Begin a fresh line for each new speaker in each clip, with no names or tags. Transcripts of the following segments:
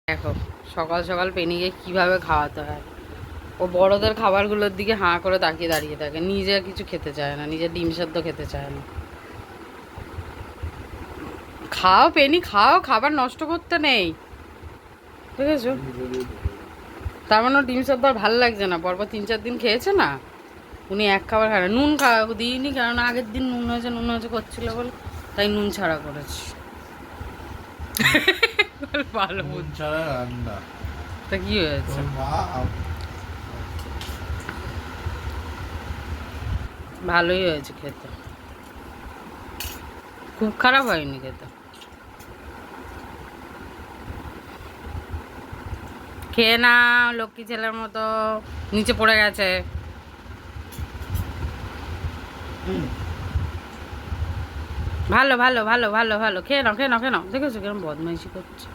দেখো সকাল সকাল পেনিকে কিভাবে খাওয়াতে হয়। ও বড়দের খাবারগুলোর দিকে হাঁ করে তাকিয়ে দাঁড়িয়ে থাকে, নিজে কিছু খেতে চায় না, নিজে ডিম সেদ্ধ খেতে চায় না। খাও পেনি খাও, খাবার নষ্ট করতে নেই, ঠিক আছে? তার মানে ডিম সেদ্ধ আর ভালো লাগছে না, পরপর 3-4 দিন খেয়েছে না, উনি এক খাবার খায় না। নুন খাওয়া দিইনি, কারণ আগের দিন নুন হয়েছে করছিল বলে, তাই নুন ছাড়া করেছি। ভালো
ছাড়া রান্না
তা কি হয়েছে, ভালোই হয়েছে খেতে, খুব খারাপ হয়নি খেতে। খেয়ে না, লক্ষ্মী ছেলের মতো নিচে পড়ে গেছে। ভালো ভালো ভালো ভালো ভালো, খেয়ে নাও খেয়ে নাও খেয়ে নাও। দেখেছো কিরম বদমাইশি করছে।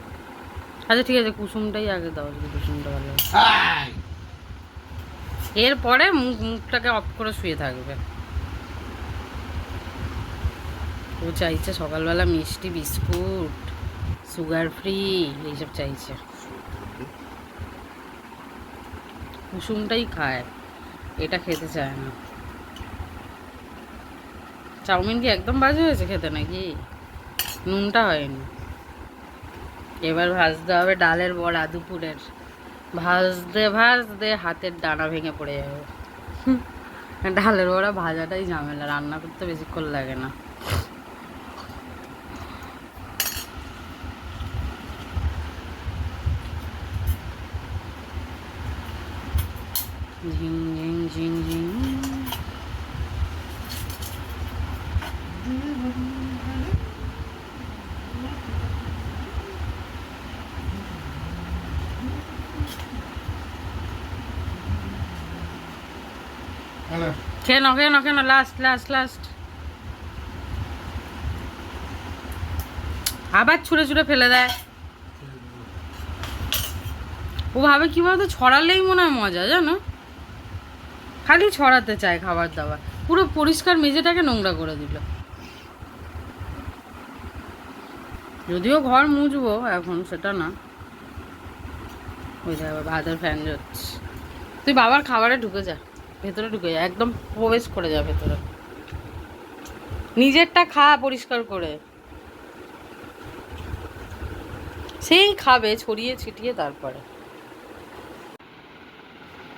আচ্ছা ঠিক আছে, কুসুমটাই আগে দাও, যদি কুসুমটা ভালো। এরপরে মুখটাকে অফ করে শুয়ে থাকবে। ও চাইছে সকালবেলা মিষ্টি বিস্কুট, সুগার ফ্রি, এইসব চাইছে। কুসুমটাই খায়, এটা খেতে চায় না। চাউমিন কি একদম বাজে হয়েছে খেতে নাকি? নুনটা হয়নি। এবার ভাজতে হবে ডালের বড়া দুপুরের। ভাজতে ভাজতে হাতের ডানা ভেঙে পড়ে যাবে। ডালের বড়া ভাজাটাই ঝামেলা, রান্না করতে বেশিক্ষণ লাগে না। ঝিং ঝিং ঝিং ঝিং। খেয়ে নাও খেয়ে নাও খেয়ে নাও, লাস্ট লাস্ট লাস্ট। আবার ছুঁড়ে ছুঁড়ে ফেলে দেয়। ও ভাবে কি বলতো, ছড়ালেই মনে হয় মজা, জানো? খালি ছড়াতে চায় খাবার দাবার, পুরো পরিষ্কার মেঝেটাকে নোংরা করে দিল। যদিও ঘর মুছবো এখন, সেটা না। ওই দেখ ভাতের ফ্যান যাচ্ছে। তুই বাবার খাবারে ঢুকে যা, ভেতরে ঢুকে যা, একদম প্রবেশ করে যা ভেতরে। নিজেরটা খা পরিষ্কার করে, সেই খাবে ছড়িয়ে ছিটিয়ে। তারপরে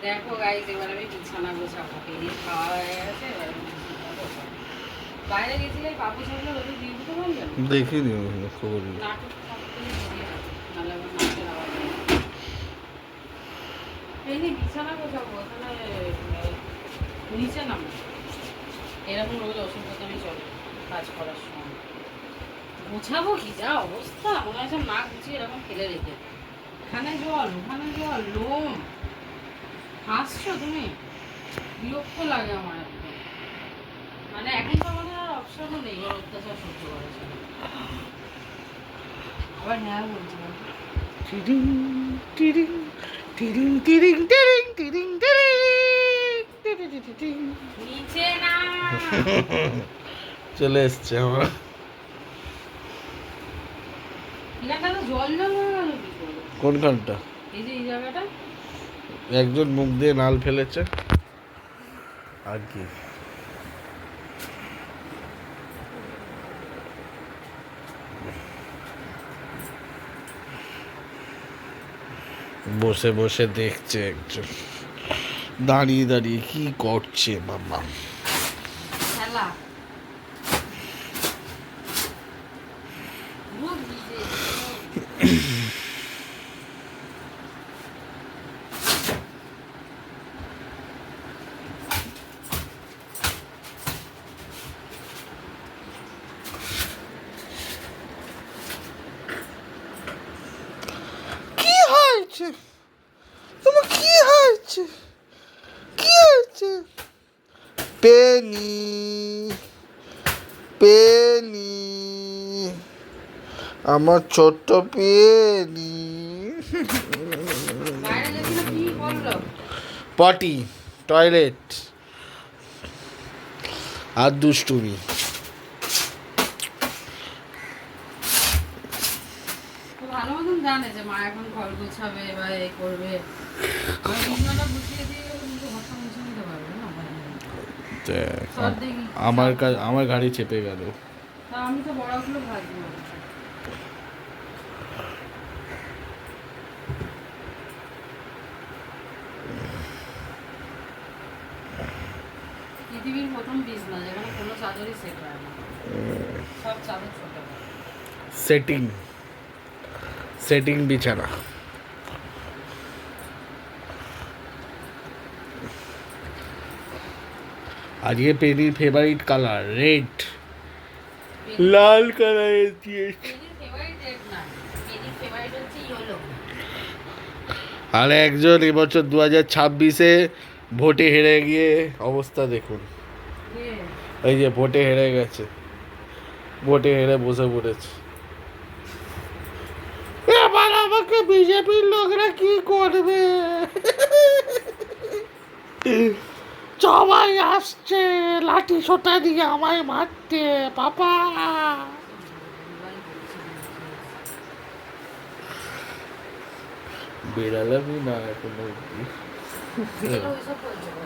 দেখো গাইস, এবার আমি বিছানা গোছাবো, পেরিয়ে খাওয়া হয়ে গেছে, এবার আমি বিছানা গোছাবো। বাইরে গেছিলে পাপু সামনে রোদে দিয়ে দিতে পারলেন?
দেখিনি খবর।
নাটক থাকতে দিয়ে রাখো, নাহলে আবার নাচের আওয়াজ হবে। এই যে বিছানা গোছাবো, ওখানে নিচে নামো। এরকম রোজ অসুবিধা আমি চলে কাজ করার সময়। গোছাবো কি যা অবস্থা, মনে হচ্ছে না গুছিয়ে এরকম ফেলে রেখে। এখানে জল ওখানে জল, লোম। হাসছো তুমি? বিরক্ত লাগে আমার একদম। মানে এখন তো আমাদের আর অপশনও নেই ওর অত্যাচার সহ্য করার জন্য। আবার হ্যাঁ বলছি
টিডিং টিডিং টিডিং টিডিং টিডিং টিডিং টিডিং।
নিচে না।
চলে এসছে আমরা।
এখানটা তো জল জল হয়ে গেল কি করে?
কোনখানটা?
এই যে এই জায়গাটা।
একজন মুখ দিয়ে নাল ফেলেছে আর কি। বসে বসে দেখছে একজন, দাঁড়িয়ে দাঁড়িয়ে কি করছে বাবা।
খেলা রোদ ভিজে।
কি হয়েছে তোমার? কি হয়েছে? কি হয়েছে? পেনি পেনি, আমার ছোট্ট পেনি।
বাইরে গেছিল কি বললো?
পটি, টয়লেট আর দুষ্টুমি।
ভালো মতন জানে যে মা এখন ঘর গোছাবে বা এ করবে, আমি বিছানাটা গুছিয়ে দিয়ে কিন্তু ঘরটা মুছে নিতে পারবে না ভাই। সব দেখি
আমার গাড়ি চেপে গেল।
তা আমি তো বড়াগুলো ভাজবো। পৃথিবীর প্রথম বিছনা যেখানে কোনো চাদরই সেট হয় না, সব চাদর ছোট হয়।
সেটিং বিছানা। আজকে পেনির ফেভারিট কালার রেড, লাল কালারের দিয়েছে।
পেনির ফেভারিট রেড না, পেনির ফেভারিট হচ্ছে ইয়েলো।
আর একজন এবছর 2026-এ ভোটে হেরে গিয়ে অবস্থা দেখুন, এই যে ভোটে হেরে গেছে, ভোটে হেরে বসে পড়েছে। এবার আমাকে বিজেপির লোকরা কি করবে, সবাই আসছে লাঠি সোটা দিয়ে আমায় মারতে, বাবা। বেড়ালামই না এখনো অব্দি।
এগুলো ওইসব বলছে না।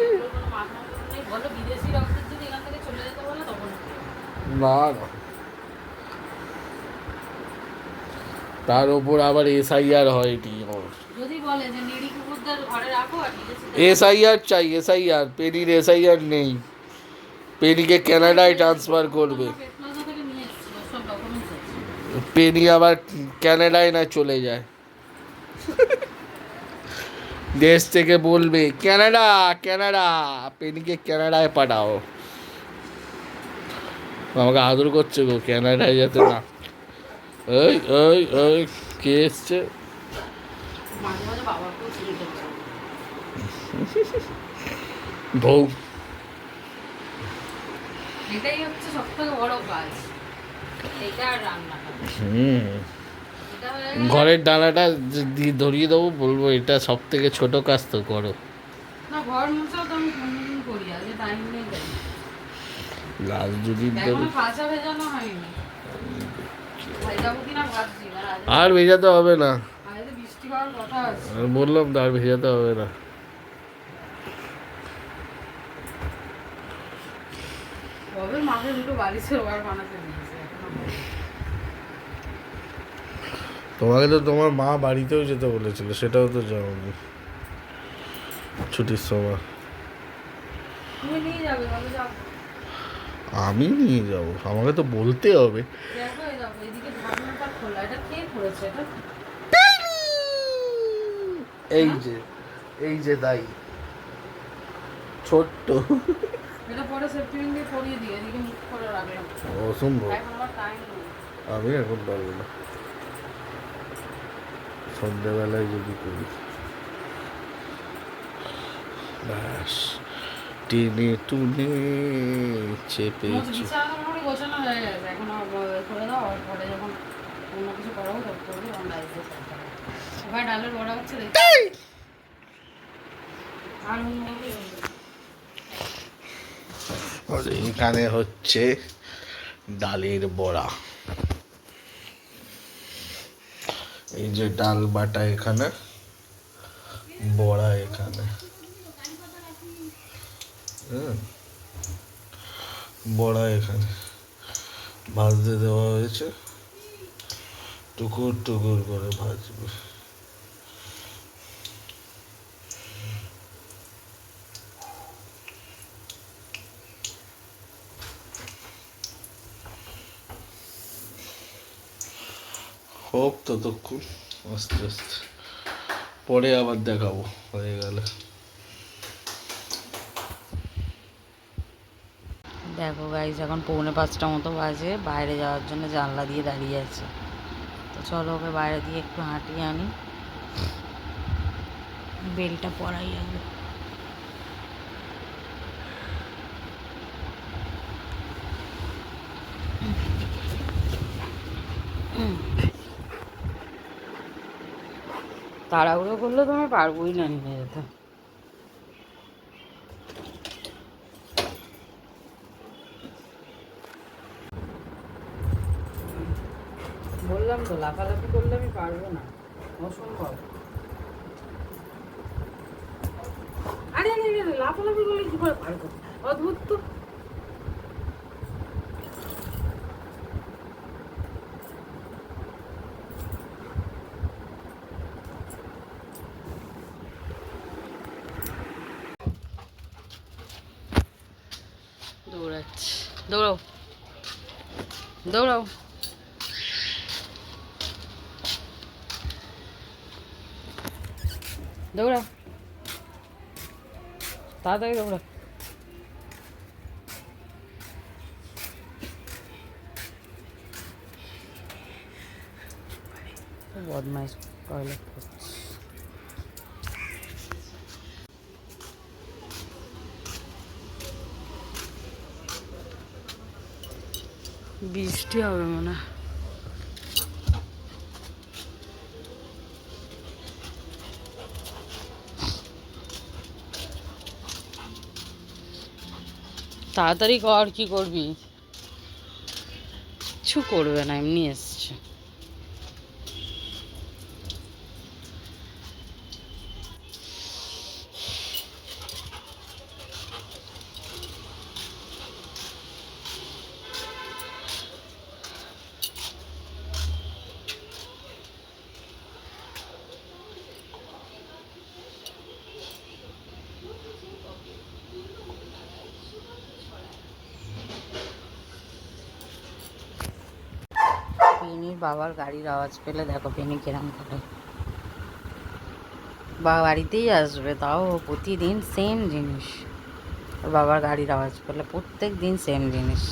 এগুলোর কোনো মাথা মুন্ড নেই। বলো বিদেশি রক্তের যদি এখান থেকে চলে যেতে বলো তখন কি হবে?
না না, তার ওপর আবার SIR হয়নি।
যদি বলে যে নিরী কুকুরদের ঘরে রাখো আর বিদেশি
SIR চাই, SIR। পেনির SIR নেই, পেনিকে কানাডায় ট্রান্সফার করবে।
পেট প্লাজা থেকে নিয়ে এসেছিল, সব ডকুমেন্টস আছে।
পেনি আবার কানাডায় না চলে যায়, দেশ থেকে বলবে কানাডা কানাডা, পেনিকে কানাডায় পাঠাও। আমাকে আদর করছে গো, কানাডায় যেতে না। ওই ওই ওই কে এসছে?
মাঝে মাঝে বাবাকেও ছেড়ে দেবে।
বউ।
এটাই হচ্ছে সব থেকে বড় কাজ, এটা আর রান্নাটা। এটা হয়ে গেলে
ঘরের ডালাটা ধরিয়ে দেবো, বলবো এটা সব থেকে ছোট কাজ, তো করো।
না, ঘর মোছাও তো আমি কোনদিন করি, আজকে টাইম নেই তাই।
লাল যদি
এখনো কাঁচা ভেজানো হয়নি, ভেজাবো কিনা ভাবছি।
আর ভেজাতে হবে না,
আজকে বৃষ্টি হওয়ার কথা আছে।
আর বললাম তো আর ভেজাতে হবে না।
কবে মাকে দুটো বালিশের ওয়ার বানাতে দিয়েছে এখনো হয়নি।
তোমাকে তো তোমার মা বাড়িতেও যেতে বলেছিল, সেটাও তো যাওনি ছুটির সময়।
তুমি নিয়ে যাবে, তাহলে যাবো।
আমি নিয়ে যাব, আমাকে তো বলতে হবে।
দেখো এই দেখো, এদিকে ঢাকনাটা খোলা, এটা কে করেছে এটা?
এই যে তাই ছোট্ট।
এটা পরে সেফটিপিন দিয়ে পরিয়ে দিই, এদিকে মুখ করে রাখলাম।
অসম্ভব,
এখন আমার টাইম নেই।
আমি এখন পারবো না, সন্ধ্যেবেলায় যদি করি ব্যাস, টেনে টুনে চেপেছি।
বিছানা মোটামুটি গোছানো হয়ে গেছে, এখন করে দাও, আর পরে যখন অন্য কিছু করাবো তখন করবো, তখন লাইফে ওখানে ডালের বড়া হচ্ছে দেখি। আর অন্য
আর এখানে হচ্ছে ডালের বড়া, এই যে ডাল বাটা এখানে, বড়া এখানে, বড়া এখানে ভাজতে দেওয়া হয়েছে, টুকুর টুকুর করে ভাজবে। হোক ততক্ষণ, আস্তে আস্তে, পরে আবার দেখাবো হয়ে গেলে।
দেখো গাইস, এখন 4:45 মতো বাজে, বাইরে যাওয়ার জন্য জানলা দিয়ে দাঁড়িয়ে আছে। তো চলো ওকে বাইরে দিয়ে একটু হাঁটিয়ে আনি, বেলটা পরাই আগে। তাড়াহুড়ো করলে তো আমি পারবোই না নিয়ে যেতে। বললাম তো লাফালাফি করলে আমি পারবো না, অসম্ভব। আরে আরে আরে, লাফালাফি করলে কি করে পারবো? অদ্ভুত তো। দৌড়াচ্ছে, দৌড়াও দৌড়াও। দৌড়াও, তাড়াতাড়ি দৌড়াও। বদমাইশ করলে বৃষ্টি হবে মনে হয়। তাড়াতাড়ি কর, কি করবি? কিছু করবে না, এমনি এসছে। পেনির বাবার গাড়ির আওয়াজ পেলে দেখো পেনি কিরম করে। বাবা বাড়িতেই আসবে, তাও প্রতিদিন সেম জিনিস। ওর বাবার গাড়ির আওয়াজ পেলে প্রত্যেক দিন সেম জিনিস।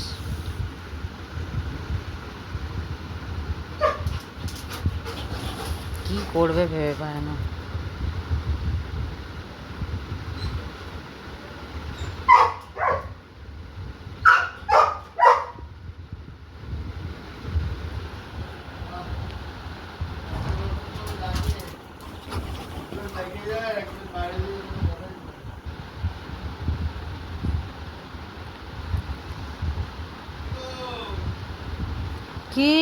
কি করবে ভেবে পায় না। কি